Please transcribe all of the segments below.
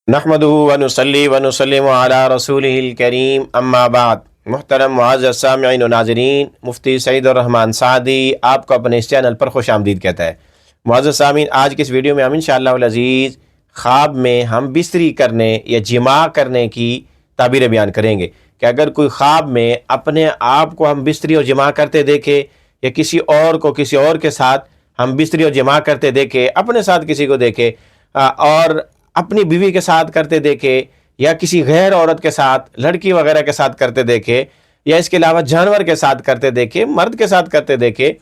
نحمدہ ونصلی ونسلم علی رسولہ الکریم اما بعد۔ محترم معزز سامعین و ناظرین، مفتی سعید الرحمن سعدی آپ کو اپنے اس چینل پر خوش آمدید کہتا ہے۔ معزز سامعین، آج کی اس ویڈیو میں ہم انشاءاللہ العزیز خواب میں ہم بستری کرنے یا جماع کرنے کی تعبیر بیان کریں گے کہ اگر کوئی خواب میں اپنے آپ کو ہم بستری اور جماع کرتے دیکھے یا کسی اور کو کسی اور کے ساتھ ہم بستری اور جماع کرتے دیکھے، اپنے ساتھ کسی کو دیکھے اور اپنی بیوی کے ساتھ کرتے دیکھے یا کسی غیر عورت کے ساتھ، لڑکی وغیرہ کے ساتھ کرتے دیکھے یا اس کے علاوہ جانور کے ساتھ کرتے دیکھے، مرد کے ساتھ کرتے دیکھے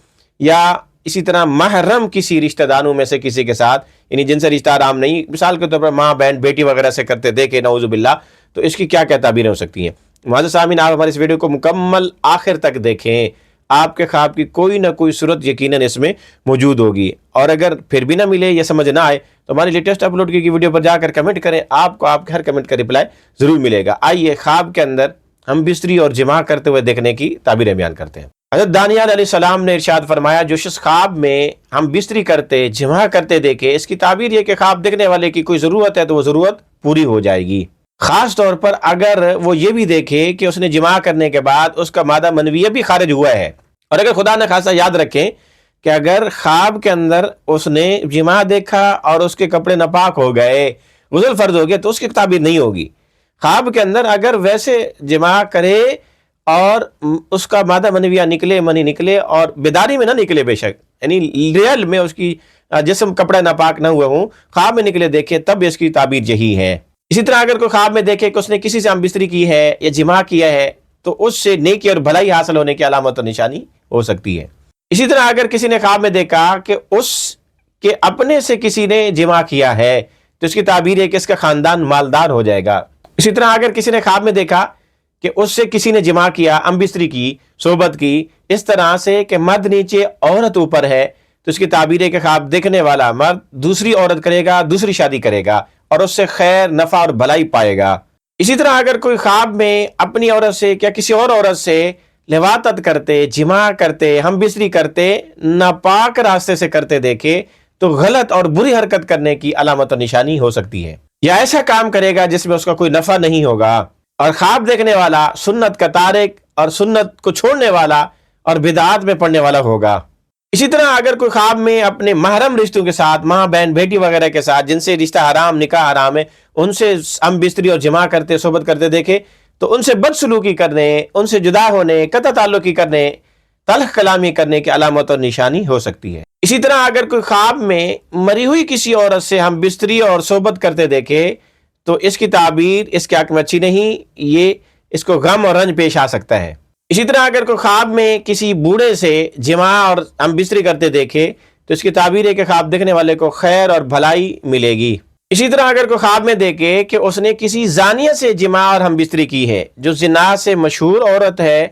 یا اسی طرح محرم کسی رشتہ داروں میں سے کسی کے ساتھ، یعنی جن سے رشتہ حرام نہیں، مثال کے طور پر ماں بہن بیٹی وغیرہ سے کرتے دیکھے نعوذ باللہ، تو اس کی کیا کیا تعبیریں ہو سکتی ہیں۔ معزز سامعین، آپ ہماری اس ویڈیو کو مکمل آخر تک دیکھیں، آپ کے خواب کی کوئی نہ کوئی صورت یقیناً اس میں موجود ہوگی، اور اگر پھر بھی نہ ملے یا سمجھ نہ آئے تو ہماری لیٹسٹ اپلوڈ کی ویڈیو پر جا کر کمنٹ کریں، آپ کو آپ کے ہر کمنٹ کا رپلائی ضرور ملے گا۔ آئیے خواب کے اندر ہم بستری اور جماع کرتے ہوئے دیکھنے کی تعبیریں بیان کرتے ہیں۔ حضرت دانیال علیہ السلام نے ارشاد فرمایا، جو شخص خواب میں ہم بستری کرتے جماع کرتے دیکھے، اس کی تعبیر یہ کہ خواب دیکھنے والے کی کوئی ضرورت ہے تو وہ ضرورت پوری ہو جائے گی، خاص طور پر اگر وہ یہ بھی دیکھے کہ اس نے جماع کرنے کے بعد اس کا مادہ منویہ بھی خارج ہوا ہے، اور اگر خدا نہ خاصہ یاد رکھیں کہ اگر خواب کے اندر اس نے جماع دیکھا اور اس کے کپڑے ناپاک ہو گئے، غسل فرض ہو گیا، تو اس کی تعبیر نہیں ہوگی۔ خواب کے اندر اگر ویسے جماع کرے اور اس کا مادہ منویہ نکلے، منی نکلے، اور بیداری میں نہ نکلے، بے شک یعنی ریئل میں اس کی جسم کپڑے ناپاک نہ ہوئے ہوں، خواب میں نکلے دیکھے، تب اس کی تعبیر یہی ہے۔ اسی طرح اگر کوئی خواب میں دیکھے کہ اس نے کسی سے ہم بستری کی ہے یا جماع کیا ہے، تو اس سے نیکی اور بھلائی حاصل ہونے کی علامت اور نشانی ہو سکتی ہے۔ اسی طرح اگر کسی نے خواب میں دیکھا کہ اس کے اپنے سے کسی نے جماع کیا ہے، تو اس کی تعبیر ہے کہ اس کا خاندان مالدار ہو جائے گا۔ اسی طرح اگر کسی نے خواب میں دیکھا کہ اس سے کسی نے جماع کیا، ہم بستری کی، صحبت کی، اس طرح سے کہ مرد نیچے عورت اوپر ہے، تو اس کی تعبیر ہے کہ خواب دیکھنے والا مرد دوسری عورت کرے گا، دوسری شادی کرے گا اور اس سے خیر، نفع اور بھلائی پائے گا۔ اسی طرح اگر کوئی خواب میں اپنی عورت سے یا کسی اور عورت سے لواطت کرتے، جماع کرتے، ہم بستری کرتے، ناپاک راستے سے کرتے دیکھے، تو غلط اور بری حرکت کرنے کی علامت و نشانی ہو سکتی ہے، یا ایسا کام کرے گا جس میں اس کا کوئی نفع نہیں ہوگا، اور خواب دیکھنے والا سنت کا تارک اور سنت کو چھوڑنے والا اور بدعات میں پڑنے والا ہوگا۔ اسی طرح اگر کوئی خواب میں اپنے محرم رشتوں کے ساتھ، ماں بہن بیٹی وغیرہ کے ساتھ، جن سے رشتہ حرام، نکاح حرام ہے، ان سے ہم بستری اور جماع کرتے، صحبت کرتے دیکھے، تو ان سے بدسلوکی کرنے، ان سے جدا ہونے، قطع تعلقی کرنے، تلخ کلامی کرنے کی علامت اور نشانی ہو سکتی ہے۔ اسی طرح اگر کوئی خواب میں مری ہوئی کسی عورت سے ہم بستری اور صحبت کرتے دیکھے، تو اس کی تعبیر اس کے حق میں اچھی نہیں، یہ اس کو غم اور رنج پیش آ سکتا ہے۔ اسی طرح اگر کوئی خواب میں کسی بوڑھے سے جماع اور ہم بستری کرتے دیکھے، تو اس کی تعبیر ہے کہ خواب دیکھنے والے کو خیر اور بھلائی ملے گی۔ اسی طرح اگر کوئی خواب میں دیکھے کہ اس نے کسی زانیہ سے جماع اور ہم بستری کی ہے، جو زنا سے مشہور عورت ہے،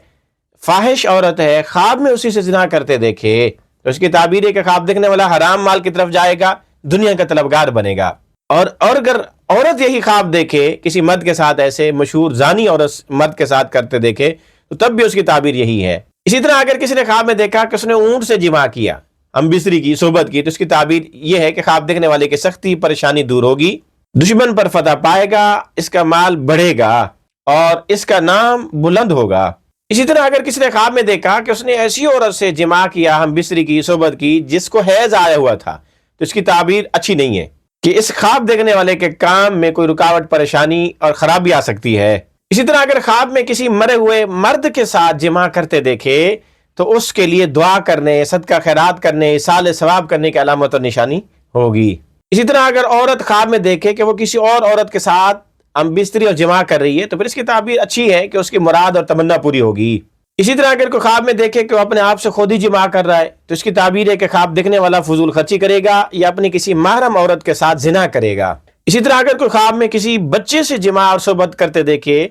فاحش عورت ہے، خواب میں اسی سے زنا کرتے دیکھے، تو اس کی تعبیر ہے کہ خواب دیکھنے والا حرام مال کی طرف جائے گا، دنیا کا طلبگار بنے گا۔ اور اگر عورت یہی خواب دیکھے کسی مرد کے ساتھ، ایسے مشہور زانی عورت مرد کے ساتھ کرتے دیکھے، تو تب بھی اس کی تعبیر یہی ہے۔ اسی طرح اگر کسی نے خواب میں دیکھا کہ اس نے اونٹ سے جماع کیا، ہم بستری کی، صحبت کی، تو اس کی تعبیر یہ ہے کہ خواب دیکھنے والے کی سختی، پریشانی دور ہوگی، دشمن پر فتح پائے گا، اس کا مال بڑھے گا اور اس کا نام بلند ہوگا۔ اسی طرح اگر کسی نے خواب میں دیکھا کہ اس نے ایسی عورت سے جماع کیا، ہم بستری کی، صحبت کی، جس کو حیض آیا ہوا تھا، تو اس کی تعبیر اچھی نہیں ہے کہ اس خواب دیکھنے والے کے کام میں کوئی رکاوٹ، پریشانی اور خرابی آ سکتی ہے۔ اسی طرح اگر خواب میں کسی مرے ہوئے مرد کے ساتھ جماع کرتے دیکھے، تو اس کے لیے دعا کرنے، صدقہ خیرات کرنے، ایصال ثواب کرنے کی علامت اور نشانی ہوگی۔ اسی طرح اگر عورت خواب میں دیکھے کہ وہ کسی اور عورت کے ساتھ ہم بستری اور جماع کر رہی ہے، تو پھر اس کی تعبیر اچھی ہے کہ اس کی مراد اور تمنا پوری ہوگی۔ اسی طرح اگر کوئی خواب میں دیکھے کہ وہ اپنے آپ سے خود ہی جماع کر رہا ہے، تو اس کی تعبیر ہے کہ خواب دیکھنے والا فضول خرچی کرے گا یا اپنی کسی محرم عورت کے ساتھ زنا کرے گا۔ اسی طرح اگر کوئی خواب میں کسی بچے سے جماع اور صحبت کرتے دیکھے،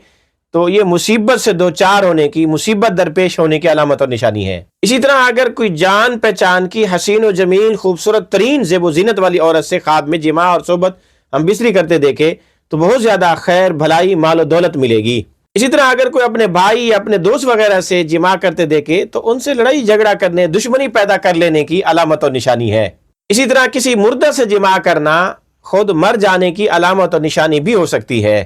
تو یہ مصیبت سے دوچار ہونے کی، مصیبت درپیش ہونے کی علامت اور نشانی ہے۔ اسی طرح اگر کوئی جان پہچان کی حسین و جمیل، خوبصورت ترین زیب و زینت والی عورت سے خواب میں جماع اور صحبت ہم بستری کرتے دیکھے، تو بہت زیادہ خیر، بھلائی، مال و دولت ملے گی۔ اسی طرح اگر کوئی اپنے بھائی یا اپنے دوست وغیرہ سے جماع کرتے دیکھے، تو ان سے لڑائی جھگڑا کرنے، دشمنی پیدا کر لینے کی علامت اور نشانی ہے۔ اسی طرح کسی مردہ سے جماع کرنا خود مر جانے کی علامت اور نشانی بھی ہو سکتی ہے۔